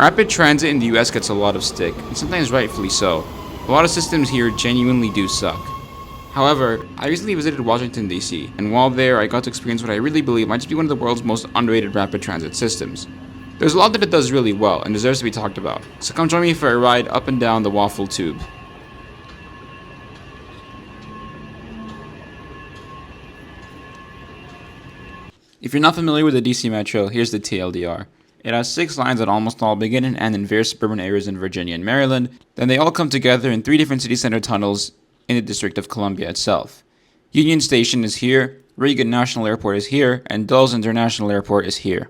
Rapid transit in the US gets a lot of stick, and sometimes rightfully so. A lot of systems here genuinely do suck. However, I recently visited Washington DC, and while there I got to experience what I really believe might just be one of the world's most underrated rapid transit systems. There's a lot that it does really well and deserves to be talked about, so come join me for a ride up and down the Waffle Tube. If you're not familiar with the DC Metro, here's the TLDR. It has 6 lines that almost all begin and end in various suburban areas in Virginia and Maryland, then they all come together in 3 different city center tunnels in the District of Columbia itself. Union Station is here, Reagan National Airport is here, and Dulles International Airport is here.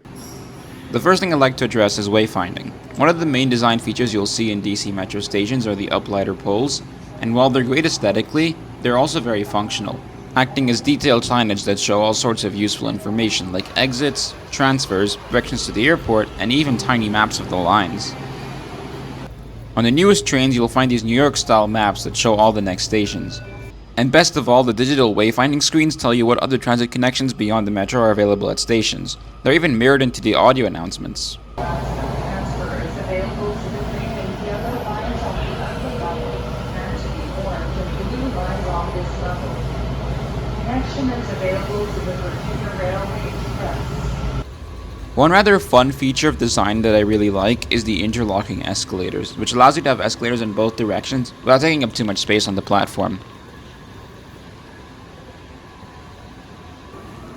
The first thing I'd like to address is wayfinding. One of the main design features you'll see in DC Metro stations are the uplighter poles, and while they're great aesthetically, they're also very functional, acting as detailed signage that show all sorts of useful information like exits, transfers, directions to the airport, and even tiny maps of the lines. On the newest trains, you'll find these New York-style maps that show all the next stations. And best of all, the digital wayfinding screens tell you what other transit connections beyond the metro are available at stations. They're even mirrored into the audio announcements. One rather fun feature of design that I really like is the interlocking escalators, which allows you to have escalators in both directions without taking up too much space on the platform.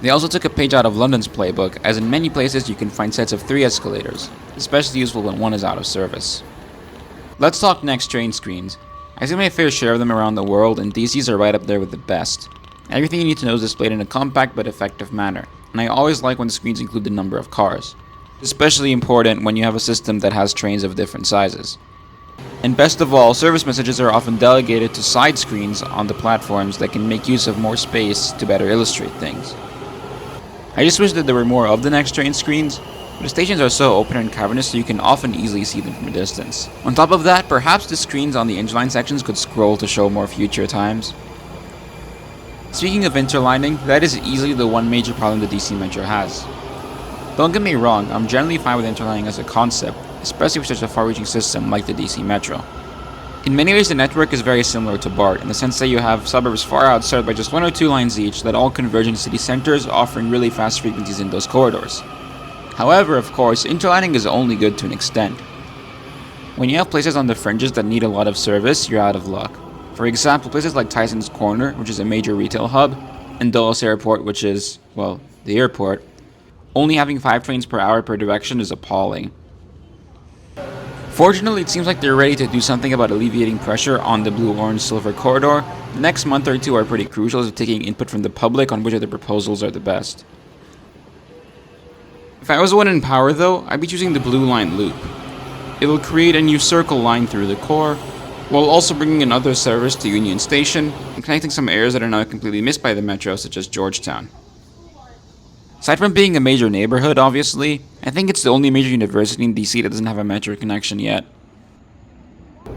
They also took a page out of London's playbook, as in many places you can find sets of 3 escalators, especially useful when one is out of service. Let's talk next train screens. I've seen my fair share of them around the world, and DC's are right up there with the best. Everything you need to know is displayed in a compact but effective manner, and I always like when the screens include the number of cars. Especially important when you have a system that has trains of different sizes. And best of all, service messages are often delegated to side screens on the platforms that can make use of more space to better illustrate things. I just wish that there were more of the next train screens, but the stations are so open and cavernous so you can often easily see them from a distance. On top of that, perhaps the screens on the interline sections could scroll to show more future times. Speaking of interlining, that is easily the one major problem the DC Metro has. Don't get me wrong, I'm generally fine with interlining as a concept, especially for such a far-reaching system like the DC Metro. In many ways the network is very similar to BART, in the sense that you have suburbs far out served by just 1 or 2 lines each that all converge into city centers, offering really fast frequencies in those corridors. However, of course, interlining is only good to an extent. When you have places on the fringes that need a lot of service, you're out of luck. For example, places like Tyson's Corner, which is a major retail hub, and Dulles Airport, which is, well, the airport, only having 5 trains per hour per direction is appalling. Fortunately, it seems like they're ready to do something about alleviating pressure on the blue-orange-silver corridor. The next month or 2 are pretty crucial to taking input from the public on which of the proposals are the best. If I was the one in power though, I'd be choosing the Blue Line Loop. It will create a new circle line through the core, while also bringing another service to Union Station and connecting some areas that are now completely missed by the metro, such as Georgetown. Aside from being a major neighborhood, obviously, I think it's the only major university in DC that doesn't have a metro connection yet.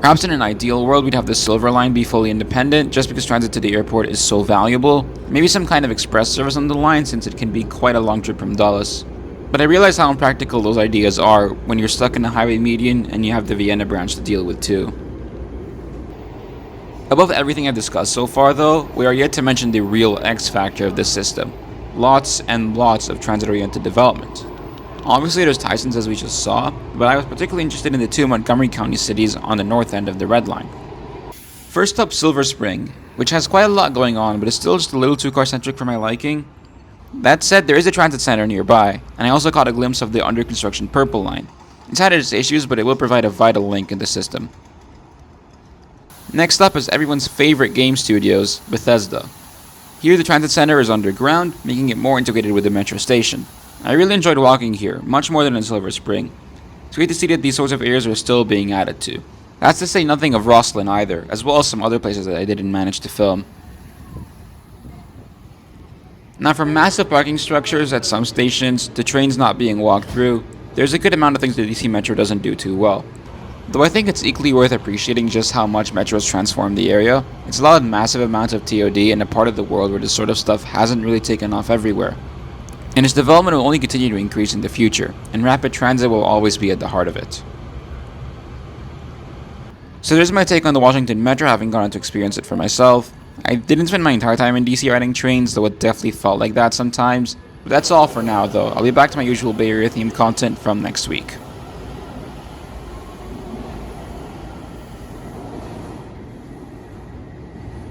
Perhaps in an ideal world, we'd have the Silver Line be fully independent, just because transit to the airport is so valuable. Maybe some kind of express service on the line, since it can be quite a long trip from Dulles. But I realize how impractical those ideas are when you're stuck in a highway median and you have the Vienna branch to deal with too. Above everything I've discussed so far though, we are yet to mention the real X factor of this system. Lots and lots of transit-oriented development. Obviously there's Tyson's as we just saw, but I was particularly interested in the 2 Montgomery County cities on the north end of the Red Line. First up, Silver Spring, which has quite a lot going on but is still just a little too car-centric for my liking. That said, there is a transit center nearby, and I also caught a glimpse of the under-construction Purple Line. It's had its issues, but it will provide a vital link in the system. Next up is everyone's favorite game studios, Bethesda. Here the transit center is underground, making it more integrated with the metro station. I really enjoyed walking here, much more than in Silver Spring. It's great to see that these sorts of areas are still being added to. That's to say nothing of Rosslyn either, as well as some other places that I didn't manage to film. Now from massive parking structures at some stations to trains not being walked through, there's a good amount of things the DC Metro doesn't do too well. Though I think it's equally worth appreciating just how much metros transform the area. It's allowed massive amounts of TOD in a part of the world where this sort of stuff hasn't really taken off everywhere. And its development will only continue to increase in the future, and rapid transit will always be at the heart of it. So there's my take on the Washington Metro, having gone on to experience it for myself. I didn't spend my entire time in DC riding trains, though it definitely felt like that sometimes. But that's all for now though. I'll be back to my usual Bay Area themed content from next week.